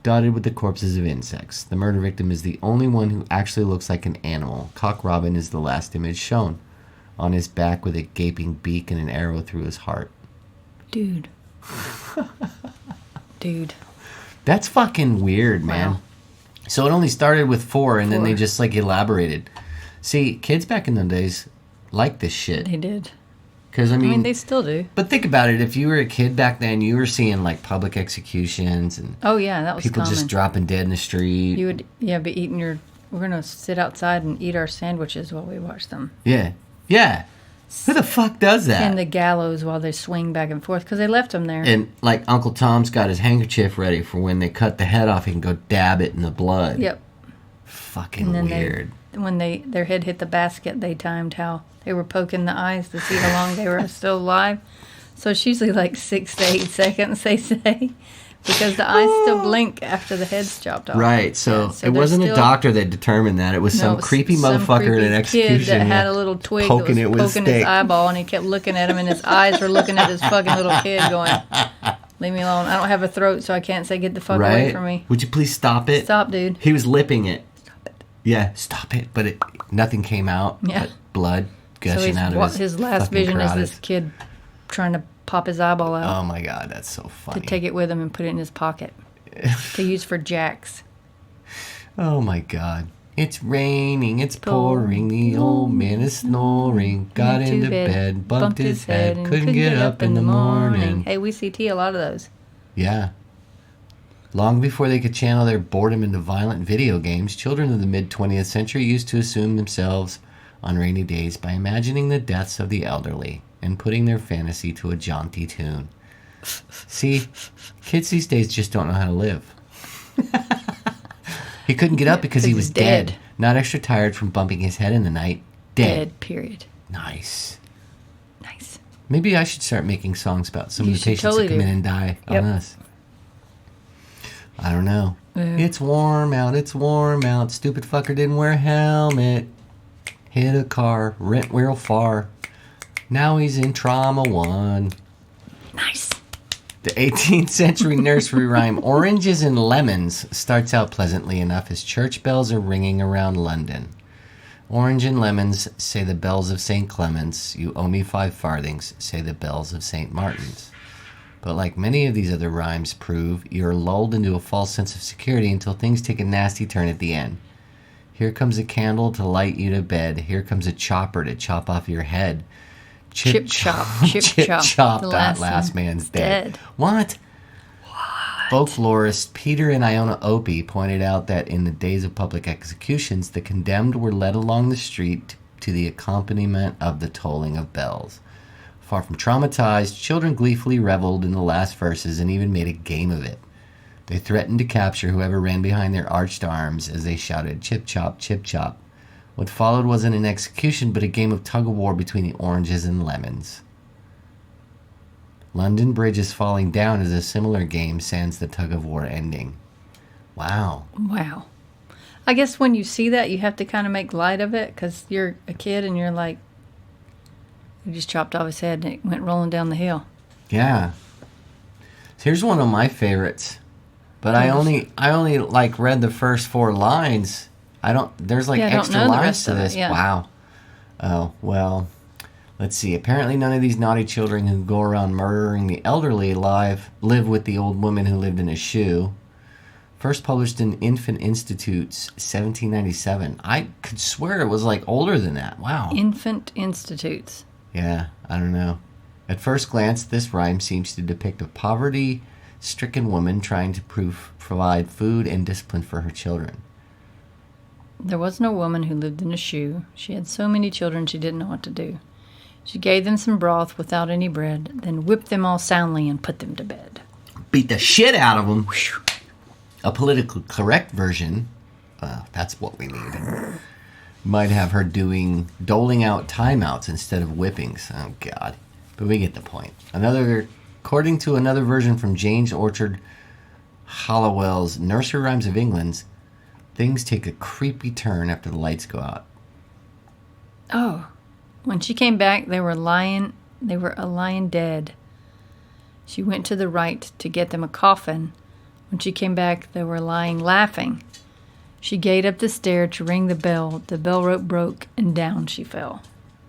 dotted with the corpses of insects. The murder victim is the only one who actually looks like an animal. Cock Robin is the last image shown, on his back with a gaping beak and an arrow through his heart.
Dude. Dude.
That's fucking weird, man.
Wow.
So it only started with 4, and then they
4.
just like elaborated. See, kids back in the days liked this shit.
They did.
Because
I mean, they still do.
But think about it. If you were a kid back then, you were seeing like public executions and
Oh, yeah, that was
people
common.
just dropping dead in the street.
You would, be eating we're going to sit outside and eat our sandwiches while we watch them.
Yeah. Yeah. Who the fuck does that?
And the gallows while they swing back and forth, because they left them there.
And like Uncle Tom's got his handkerchief ready for when they cut the head off, he can go dab it in the blood.
Yep.
Fucking
And then
weird.
when their head hit the basket, they timed how they were poking the eyes to see how long they were still alive. So it's usually like 6 to 8 seconds, they say, because the eyes still blink after the head's chopped off.
Right, so,
Yeah, so
it
they're
wasn't a
still-
doctor that determined that. It was
No,
some
it was
creepy
some
motherfucker in an
creepy
execution
kid that had a little twig
poking
that
it
was
with a
poking his
stick.
eyeball, and he kept looking at him, and his eyes were looking at his fucking little kid going, leave me alone. I don't have a throat, so I can't say get the fuck away
Right?
from me.
Would you please stop it?
Stop, dude.
He was lipping it. Yeah, stop it. But nothing came out.
Yeah.
But blood
So
gushing out of
his last
fucking
vision is
carotid.
this kid trying to pop his eyeball out.
Oh my God, that's so funny.
To take it with him and put it in his pocket. To use for jacks.
Oh my God. It's raining, it's pouring, the old man is snoring. Got into bed, bumped his head,
and
couldn't get up in the morning.
Hey, we see a lot of those.
Yeah. Long before they could channel their boredom into violent video games, children of the mid-20th century used to assume themselves on rainy days by imagining the deaths of the elderly and putting their fantasy to a jaunty tune. See, kids these days just don't know how to live. He couldn't get up because he was dead. Not extra tired from bumping his head in the night. Dead.
Period.
Nice.
Nice.
Maybe I should start making songs about some of the patients
totally
that come in and die on us. I don't know. It's warm out, it's warm out. Stupid fucker didn't wear a helmet. Hit a car, rent real far. Now he's in trauma 1.
Nice.
The 18th century nursery rhyme Oranges and Lemons starts out pleasantly enough as church bells are ringing around London. Orange and lemons, say the bells of St. Clement's. You owe me 5 farthings, say the bells of St. Martin's. But like many of these other rhymes prove, you're lulled into a false sense of security until things take a nasty turn at the end. Here comes a candle to light you to bed. Here comes a chopper to chop off your head.
Chip chop.
That last man's dead. What? Folklorist Peter and Iona Opie pointed out that in the days of public executions, the condemned were led along the street to the accompaniment of the tolling of bells. Far from traumatized, children gleefully reveled in the last verses and even made a game of it. They threatened to capture whoever ran behind their arched arms as they shouted, "Chip chop, chip chop." What followed wasn't an execution, but a game of tug-of-war between the oranges and lemons. London Bridge is falling down is a similar game, sans the tug-of-war ending. Wow.
I guess when you see that, you have to kind of make light of it, because you're a kid and you're like, you just chopped off his head and it went rolling down the hill.
Yeah. So here's one of my favorites, but I only like read the first 4 lines. There's like extra lines to this.
Yeah.
Wow. Oh, well, let's see. Apparently none of these naughty children who go around murdering the elderly live with the old woman who lived in a shoe. First published in Infant Institutes, 1797. I could swear it was like older than that. Wow.
Infant Institutes.
Yeah, I don't know. At first glance, this rhyme seems to depict a poverty-stricken woman trying to provide food and discipline for her children.
There was no woman who lived in a shoe. She had so many children she didn't know what to do. She gave them some broth without any bread, then whipped them all soundly and put them to bed.
Beat the shit out of them. A politically correct version, that's what we need, might have her doling out timeouts instead of whippings. Oh, God. But we get the point. According to another version from James Orchard Hollowell's Nursery Rhymes of England, things take a creepy turn after the lights go out.
Oh, when she came back, they were lying dead. She went to the right to get them a coffin. When she came back, they were lying laughing. She gaed up the stair to ring the bell. The bell rope broke, and down she fell.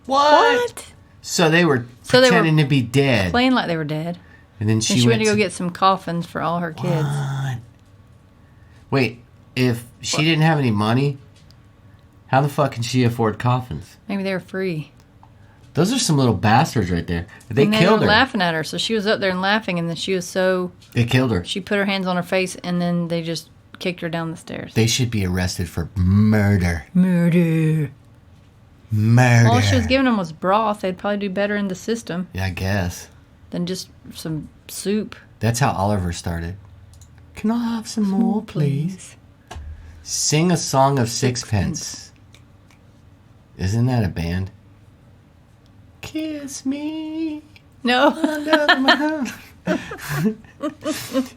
What? So they were pretending to be dead.
Playing like they were dead.
And then she
went to go get some coffins for all her kids.
What? Wait, if she didn't have any money, how the fuck can she afford coffins?
Maybe they were free.
Those are some little bastards right there. They killed her.
They were laughing at her, so she was up there and laughing, and then she was so...
They killed her.
She put her hands on her face, and then they just kicked her down the stairs.
They should be arrested for murder.
Murder. All she was giving them was broth. They'd probably do better in the system.
Yeah, I guess.
Than just some soup.
That's how Oliver started. Can I have some more, please? Sing a Song of Sixpence. Isn't that a band? Kiss me.
No.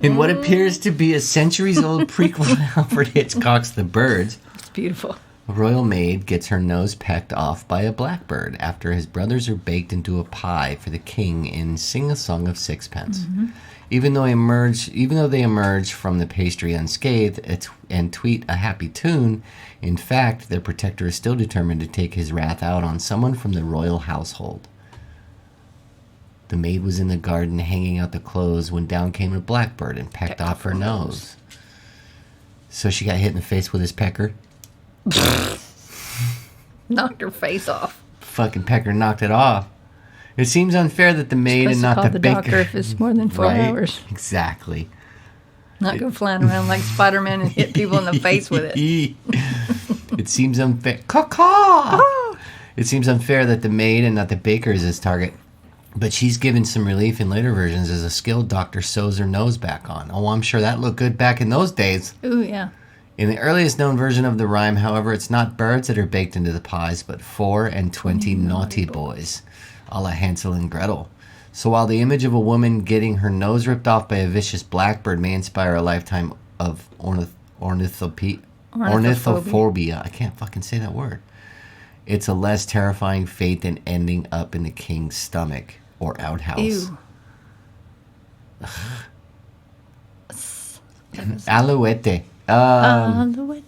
In what appears to be a centuries-old prequel to Alfred Hitchcock's The Birds,
it's beautiful.
A royal maid gets her nose pecked off by a blackbird after his brothers are baked into a pie for the king in Sing a Song of Sixpence. Mm-hmm. Even though they emerge from the pastry unscathed and tweet a happy tune, in fact, their protector is still determined to take his wrath out on someone from the royal household. The maid was in the garden hanging out the clothes when down came a blackbird and pecked off her nose. So she got hit in the face with his pecker.
Knocked her face off.
Fucking pecker knocked it off. It seems unfair that the maid and not the baker.
Doctor if it's more than 4 hours.
Exactly.
Not go flying around like Spider-Man and hit people in the face with it.
It seems unfair. Caw-caw! It seems unfair that the maid and not the baker is his target. But she's given some relief in later versions as a skilled doctor sews her nose back on. Oh, I'm sure that looked good back in those days.
Ooh, yeah.
In the earliest known version of the rhyme, however, it's not birds that are baked into the pies, but 4 and 20 naughty boys, a la Hansel and Gretel. So while the image of a woman getting her nose ripped off by a vicious blackbird may inspire a lifetime of ornithophobia, I can't fucking say that word. It's a less terrifying fate than ending up in the king's stomach or outhouse.
Ew.
Alouette.
Alouette.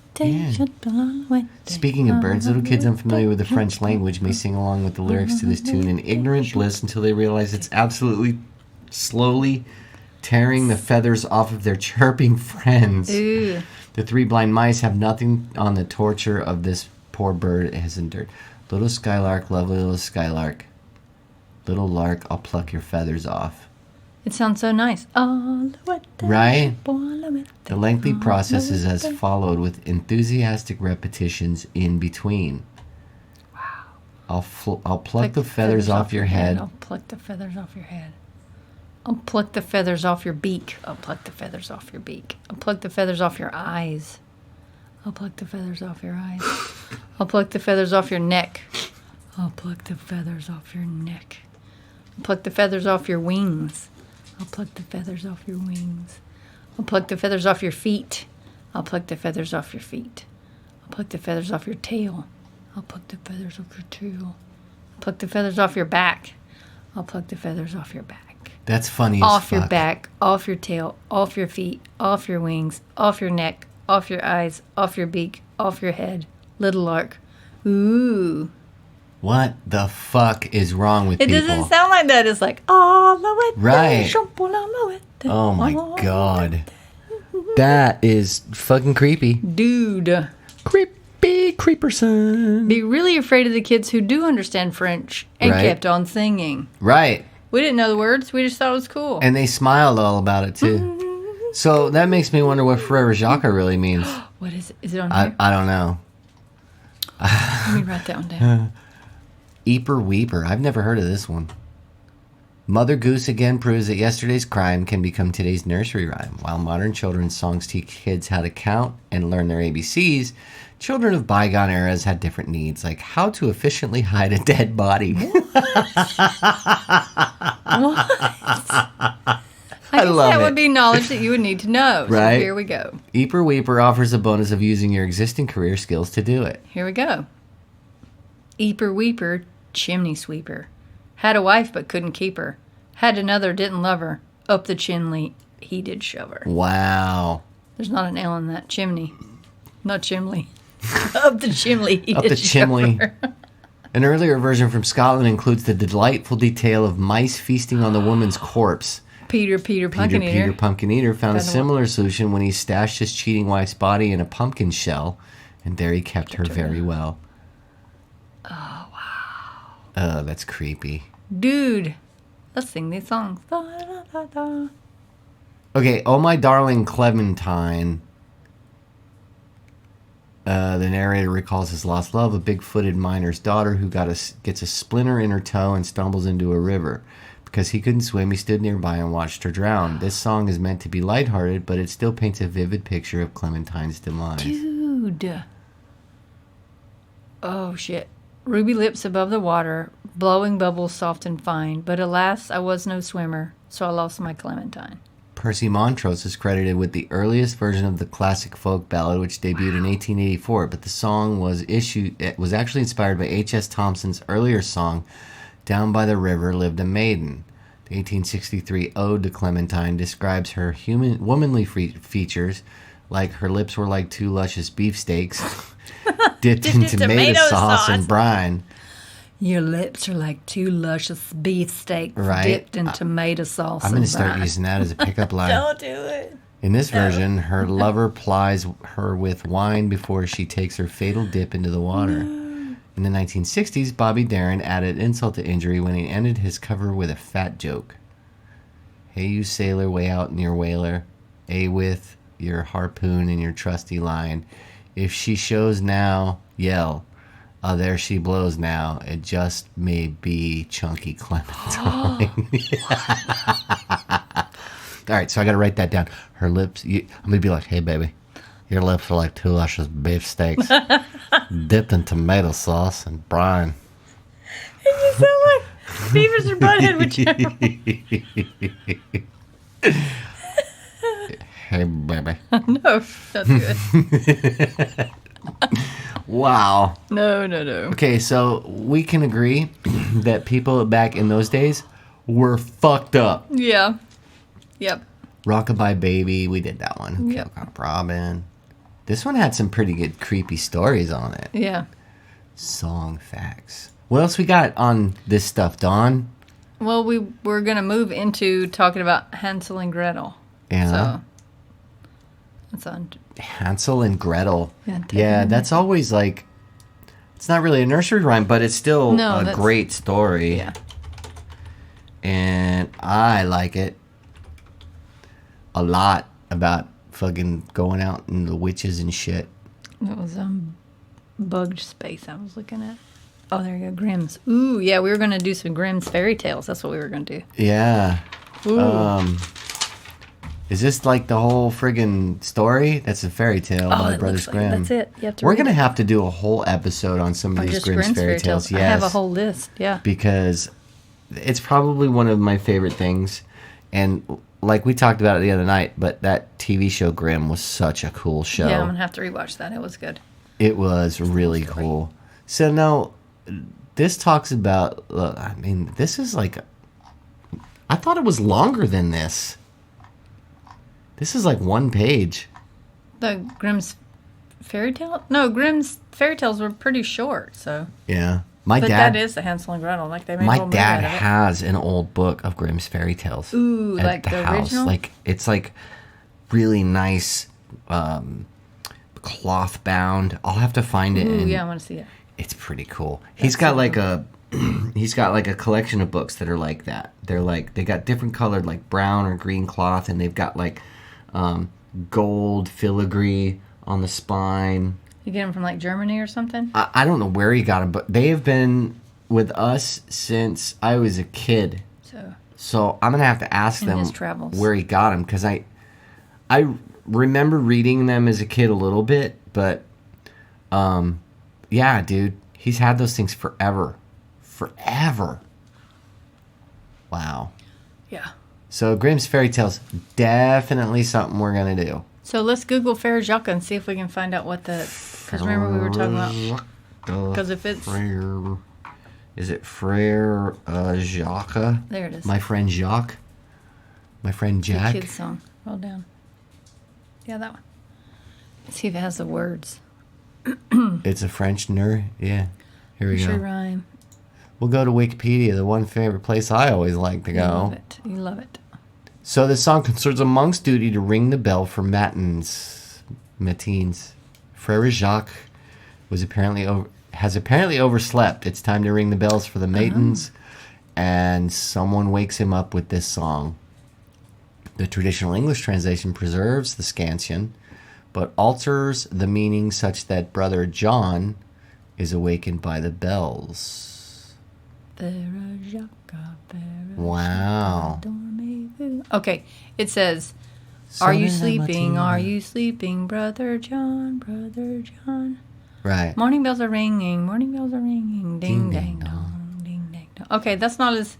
Speaking of birds, little kids unfamiliar with the French language may sing along with the lyrics to this tune in ignorant bliss until they realize it's absolutely slowly tearing the feathers off of their chirping friends.
Ooh.
The 3 blind mice have nothing on the torture of this poor bird has endured. Little skylark, lovely little skylark. Little lark, I'll pluck your feathers off.
It sounds so nice.
Right? The lengthy process is as followed with enthusiastic repetitions in between.
Wow.
I'll pluck the feathers off your head.
I'll pluck the feathers off your head. I'll pluck the feathers off your beak. I'll pluck the feathers off your beak. I'll pluck the feathers off your eyes. I'll pluck the feathers off your eyes. I'll pluck the feathers off your neck. I'll pluck the feathers off your neck. I'll pluck the feathers off your wings. I'll pluck the feathers off your wings. I'll pluck the feathers off your feet. I'll pluck the feathers off your feet. I'll pluck the feathers off your tail. I'll pluck the feathers off your tail. I'll pluck the feathers off your back. I'll pluck the feathers off your back.
That's funny as
Off
fuck.
your back, off your tail, off your feet, off your wings, off your neck, off your eyes, off your beak, off your head. Little lark. Ooh.
What the fuck is wrong with
It
people?
doesn't sound like that. It's like, alouette.
Right.
Alouette.
Oh my god. That is fucking creepy.
Dude.
Creepy creeperson.
Be really afraid of the kids who do understand French and
Right.
kept on singing.
Right.
We didn't know the words. We just thought it was cool.
And they smiled all about it too. So that makes me wonder what Frere Jacques really means.
What is it? Is it on here?
I don't know.
Let me write that one down.
Eeper Weeper. I've never heard of this one. Mother Goose again proves that yesterday's crime can become today's nursery rhyme. While modern children's songs teach kids how to count and learn their ABCs, children of bygone eras had different needs, like how to efficiently hide a dead body.
I guess
love
that
it.
would be knowledge that you would need to know.
Right.
So here we go.
Eeper Weeper offers a bonus of using your existing career skills to do it.
Here we go. Eeper Weeper, chimney sweeper. Had a wife but couldn't keep her. Had another, didn't love her. Up the chimney, he did shove her.
Wow.
There's not an L in that. Chimney. Not chimney. Up the chimney, he
Up
did
the
shove
chimney.
her.
An earlier version from Scotland includes the delightful detail of mice feasting on the woman's corpse.
Peter Pumpkin Eater.
Peter Pumpkin Eater found a
Found a
similar solution when he stashed his cheating wife's body in a pumpkin shell, and there he kept her very well.
Oh, wow.
Oh, that's creepy.
Dude, let's sing these songs. Da, da, da, da.
Okay, Oh My Darling Clementine. The narrator recalls his lost love, a big-footed miner's daughter who gets a splinter in her toe and stumbles into a river. Because he couldn't swim, he stood nearby and watched her drown. This song is meant to be lighthearted, but it still paints a vivid picture of Clementine's demise.
Dude. Oh, shit. Ruby lips above the water, blowing bubbles soft and fine. But alas, I was no swimmer, so I lost my Clementine.
Percy Montrose is credited with the earliest version of the classic folk ballad, which debuted in 1884, but the song was actually inspired by H.S. Thompson's earlier song, Down by the River Lived a Maiden. The 1863 Ode to Clementine describes her womanly features, like her lips were like 2 luscious beefsteaks, dipped in tomato sauce and brine.
Your lips are like two luscious beefsteaks
Right.
dipped in tomato sauce.
I'm going to
and
start
brine.
using that as a pickup line.
Don't do it.
In this version, her lover plies her with wine before she takes her fatal dip into the water. In the 1960s, Bobby Darin added insult to injury when he ended his cover with a fat joke. Hey, you sailor way out near whaler, A with your harpoon and your trusty line. If she shows now, yell. There she blows now. It just may be Chunky Clementine. All right, so I got to write that down. Her lips, I'm going to be like, hey, baby, your lips are like two luscious beefsteaks dipped in tomato sauce and brine.
You sound like Beavis or Butthead with
Hey, baby.
No, don't do it.
Wow.
No.
Okay, so we can agree that people back in those days were fucked up.
Yeah. Yep.
Rockabye Baby, we did that one.
Yep.
Kill Cop Robin. This one had some pretty good creepy stories on it.
Yeah.
Song facts. What else we got on this stuff, Dawn?
Well, we're going to move into talking about Hansel and Gretel.
Yeah.
So, that's on.
Hansel and Gretel.
Yeah,
Yeah, that's always like, it's not really a nursery rhyme, but it's still a great story.
Yeah.
And I like it a lot about fucking going out and the witches and shit.
It was Bugged Space I was looking at. Oh, there you go, Grimm's. Ooh, yeah, we were going to do some Grimm's fairy tales. That's what we were going to do.
Yeah.
Ooh.
Is this like the whole friggin' story? That's a fairy tale by Brothers Grimm.
That's it. You have to
We're
read
going to
it.
have to do a whole episode on some of
Or
these
just
Grimm's fairy tales. Yes.
I have a whole list, yeah.
Because it's probably one of my favorite things. And like we talked about it the other night, but that TV show Grimm was such a cool show.
Yeah, I'm going to have to rewatch that. It was good.
It was really cool. So now, this talks about, I mean, this is like, I thought it was longer than this. This is like one page.
The Grimm's fairy tale? No, Grimm's fairy tales were pretty short, so.
Yeah.
But that is the Hansel and Gretel. Like they made a
my
whole movie
dad
out of it.
has an old book of Grimm's fairy tales.
Ooh,
at
like
the
the
house.
original?
Like it's like really nice, cloth bound. I'll have to find it.
Ooh,
and
yeah, I want to see it.
It's pretty cool. He's got like a collection of books that are like that. They're like they got different colored like brown or green cloth, and they've got like gold filigree on the spine.
You get them from like Germany or something?
I don't know where he got them, but they have been with us since I was a kid. So I'm gonna have to ask them
his travels.
where he got them, because I remember reading them as a kid a little bit, but yeah, dude, he's had those things forever. Wow.
Yeah.
So Grimm's fairy tales, definitely something we're gonna do.
So let's Google Frere Jacques and see if we can find out what the. Because remember we were talking about. Because if it's.
Frere. Is it Frere Jacques?
There it is.
My friend Jacques? My friend
The
Jack?
kid's song. Roll down. Yeah, that one. Let's see if it has the words.
It's a French Yeah. Here we
Nursery
go.
Rhyme.
We'll go to Wikipedia, the one favorite place I always like to
You love
go.
it. You love it.
So this song concerns a monk's duty to ring the bell for matins. Frere Jacques has apparently overslept. It's time to ring the bells for the matins, and someone wakes him up with this song. The traditional English translation preserves the scansion, but alters the meaning such that Brother John is awakened by the bells.
Frere Jacques, Frere
Wow.
Jacques, dormez-vous. Okay, it says, "Are you sleeping? Are you sleeping, Brother John? Brother John."
Right.
Morning bells are ringing. Morning bells are ringing. Ding, dang, dong. Ding, dang, dong. Okay, that's not as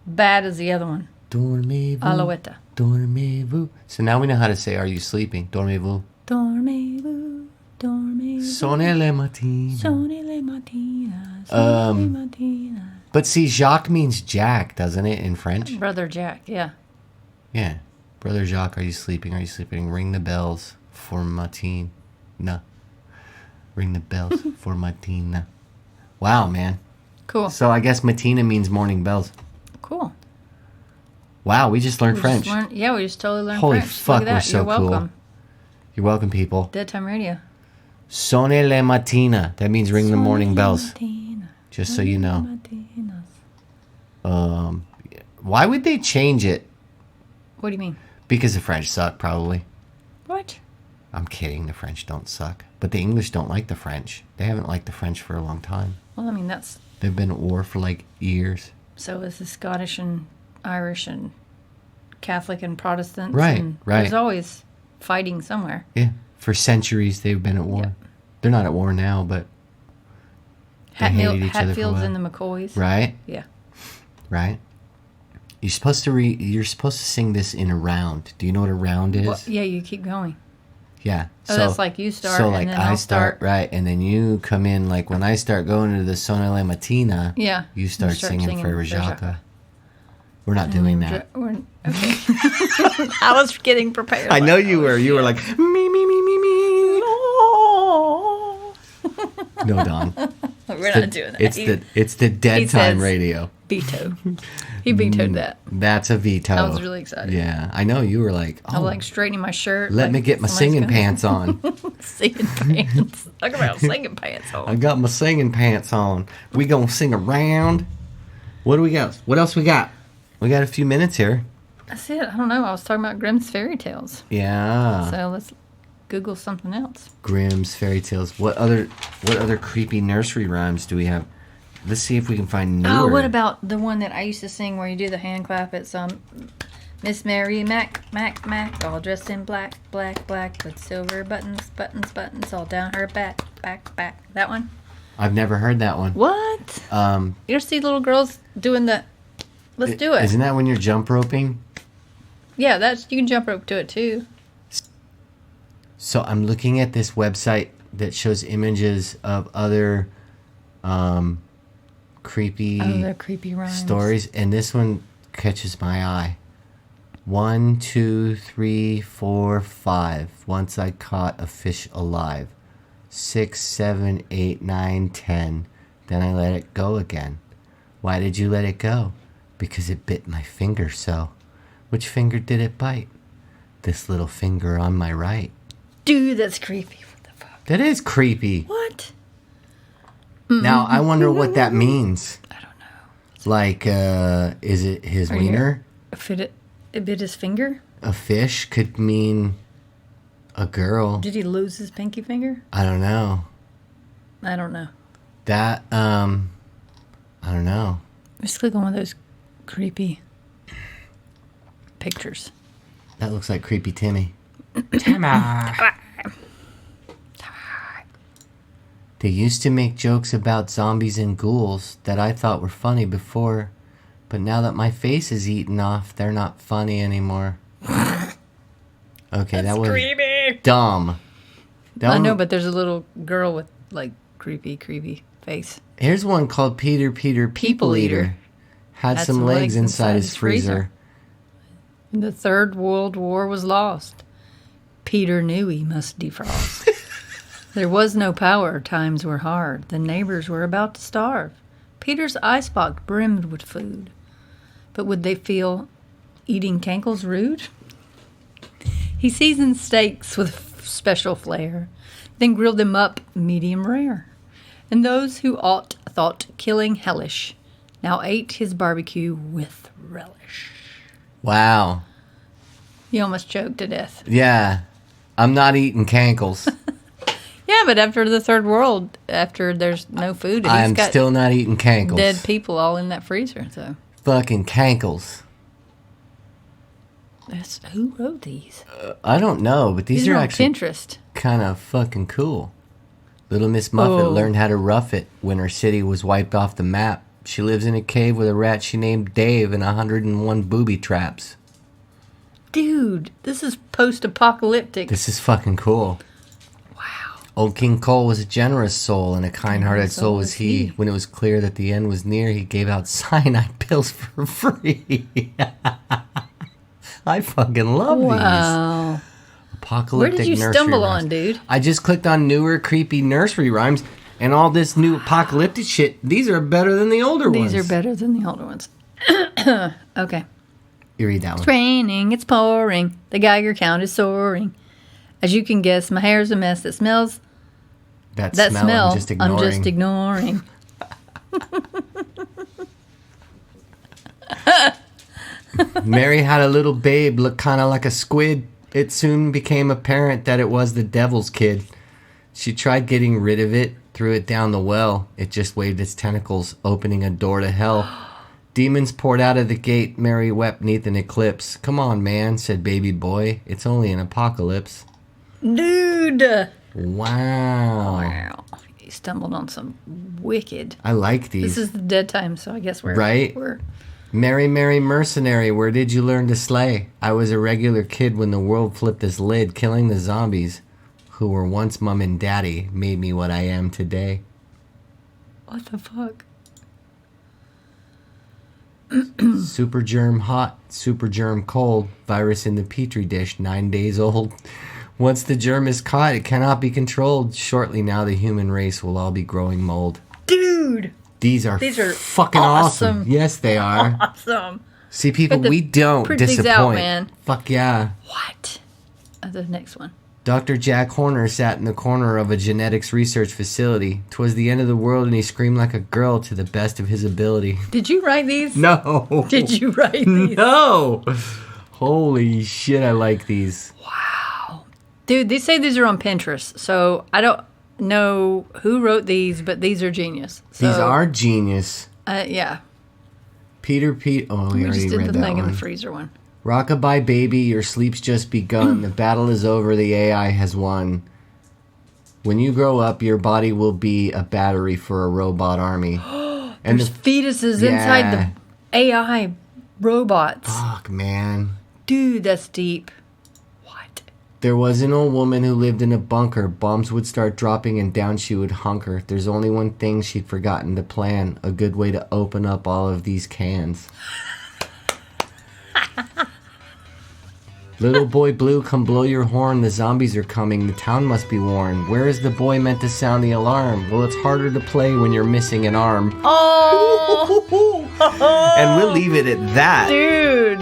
bad as the other one.
Dormez-vous.
Alouette.
Dormez-vous. So now we know how to say, "Are you sleeping?" Dormez-vous.
Dormez-vous. Dormez-vous.
Sonne le matin.
Sonne le matin. Sonne le matin.
But see, Jacques means Jack, doesn't it, in French?
Brother Jack, yeah.
Yeah. Brother Jacques, are you sleeping? Are you sleeping? Ring the bells for matin. No. Ring the bells for matin. Wow, man.
Cool.
So I guess matina means morning bells.
Cool.
Wow, we just learned
We
French.
we just totally learned
Holy
French.
fuck,
Look at
we're
that.
so
You're welcome.
cool. You're welcome, people.
Dead Time Radio.
Sonne le matina. That means ring the morning bells.
Matina,
Just so you know.
Matinas.
Why would they change it?
What do you mean?
Because the French suck, probably.
What?
I'm kidding. The French don't suck. But the English don't like the French. They haven't liked the French for a long time.
Well, I mean, that's...
They've been at war for like years.
So is the Scottish and Irish and Catholic and Protestants.
Right,
and
right.
There's always fighting somewhere.
Yeah. For centuries, they've been at war.
Yep.
They're not at war now, but they hated each other for a
Hatfields
while.
and the McCoys.
Right?
Yeah.
Right? You're supposed to sing this in a round. Do you know what a round is?
Well, yeah, you keep going.
Yeah.
Oh, that's like you start,
So
and
like
then
I
I'll
start,
start.
right, and then you come in like when I start going to the Sonne la Matina.
Yeah.
You start singing for
Rajaka.
Rajaka. We're not doing that.
Okay. I was getting prepared.
I know
like,
you
oh,
were. You were like me. No, Don.
We're not doing that.
It's the dead
he
time
says-
radio.
Veto. He vetoed that.
That's a veto.
I was really excited.
Yeah, I know you were like.
I was like straightening my shirt.
Let
like
me get my
somebody's
singing
gonna-
pants on.
Singing pants. Talk about singing pants on.
I got my singing pants on. We gonna sing around. What do we got? What else we got? We got a few minutes here.
That's it. I don't know. I was talking about Grimm's fairy tales.
Yeah.
So let's Google something else.
Grimm's fairy tales. What other creepy nursery rhymes do we have? Let's see if we can find newer.
Oh, what about the one that I used to sing where you do the hand clap? It's Miss Mary Mac, all dressed in black, with silver buttons, all down her back. That one?
I've never heard that one.
What? You ever see little girls doing the... Let's do it.
Isn't that when you're jump roping?
Yeah, you can jump rope to it too.
So I'm looking at this website that shows images of other creepy
They're creepy rhymes.
stories, and this one catches my eye. 1, 2, 3, 4, 5. Once I caught a fish alive. 6, 7, 8, 9, 10. Then I let it go again. Why did you let it go? Because it bit my finger so. Which finger did it bite? This little finger on my right.
Dude, that's creepy. What the fuck?
That is creepy.
What?
Now, I wonder what that means.
I don't know.
Like, is it his
Are you-
wiener?
If it bit his finger?
A fish could mean a girl.
Did he lose his pinky finger?
I don't know.
I don't know.
That, I don't know.
Let's click on one of those creepy pictures.
That looks like Creepy Timmy. They used to make jokes about zombies and ghouls that I thought were funny before, but now that my face is eaten off, they're not funny anymore. Okay, that was
creepy.
dumb. That
I know,
one-
but there's a little girl with like creepy face.
Here's one called Peter People Eater. Had some legs inside his freezer.
The Third World War was lost. Peter knew he must defrost. There was no power, times were hard. The neighbors were about to starve. Peter's icebox brimmed with food. But would they feel eating cankles rude? He seasoned steaks with special flair, then grilled them up medium rare. And those who ought thought killing hellish, now ate his barbecue with relish.
Wow.
You almost choked to death.
Yeah. I'm not eating cankles.
Yeah, but after the Third World, after there's no food, he's
I'm
got
still not eating cankles.
dead people all in that freezer. So
Fucking cankles.
who wrote these?
I don't know, but these are
on
actually
Pinterest.
kind of fucking cool. Little Miss Muffet
Oh.
learned how to rough it when her city was wiped off the map. She lives in a cave with a rat she named Dave and 101 booby traps.
Dude, this is post-apocalyptic.
This is fucking cool.
Wow.
Old King Cole was a generous soul, and a kind-hearted soul was he. When it was clear that the end was near, he gave out cyanide pills for free. I fucking love these.
Wow. Where
Apocalyptic
did you
nursery
stumble
rhymes.
on, dude?
I just clicked on newer creepy nursery rhymes. and all this new apocalyptic shit, these are better than the older ones.
These are better than the older ones. Okay.
You read that one.
It's raining, it's pouring, the Geiger count is soaring. As you can guess, my hair's a mess that smells.
That
smell
I'm just ignoring. Mary had a little babe, looked kind of like a squid. It soon became apparent that it was the devil's kid. She tried getting rid of it, threw it down the well. It just waved its tentacles, opening a door to hell. Demons poured out of the gate. Mary wept neath an eclipse. Come on, man, said baby boy. It's only an apocalypse.
Dude!
Wow.
He stumbled on some wicked.
I like these.
This is the dead time, so I guess we're...
Right? Mary, Mary, mercenary, where did you learn to slay? I was a regular kid when the world flipped its lid, killing the zombies who were once mom and daddy, made me what I am today.
What the fuck?
Super germ hot, super germ cold, virus in the petri dish, 9 days old. Once the germ is caught, it cannot be controlled. Shortly now, the human race will all be growing mold.
Dude!
These are fucking awesome. Yes, they are.
Awesome.
See, people, we don't
print
disappoint.
these out, man.
Fuck yeah.
What? The next one.
Dr. Jack Horner sat in the corner of a genetics research facility. 'Twas the end of the world, and he screamed like a girl to the best of his ability.
Did you write these?
No.
Did you write these?
No. Holy shit, I like these.
Wow. Dude, they say these are on Pinterest, so I don't know who wrote these, but these are genius. So,
These are genius.
Yeah.
Peter. Oh, we already
just did
read
the
that
thing in
one.
the freezer one.
Rockabye baby, your sleep's just begun. The battle is over, the AI has won. When you grow up, your body will be a battery for a robot army.
And there's fetuses inside the AI robots.
Fuck, man.
Dude, that's deep. What?
There was an old woman who lived in a bunker. Bombs would start dropping and down she would hunker. There's only one thing she'd forgotten to plan. A good way to open up all of these cans. Little boy blue, come blow your horn. The zombies are coming. The town must be warned. Where is the boy meant to sound the alarm? Well, it's harder to play when you're missing an arm.
Oh!
And we'll leave it at that.
Dude!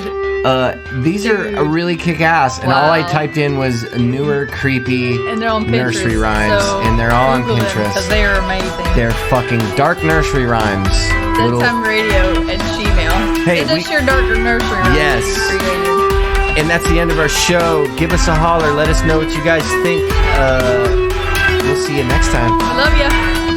These are really kick-ass. And all I typed in was newer, creepy
and they're on Pinterest,
nursery rhymes.
So
and they're all on
Google
Pinterest.
Because they are amazing.
They're fucking dark nursery rhymes.
Bedtime radio and Gmail.
Hey,
Is this your darker nursery rhymes
Yes.
that you created?
And that's the end of our show. Give us a holler. Let us know what you guys think. We'll see you next time.
Love ya.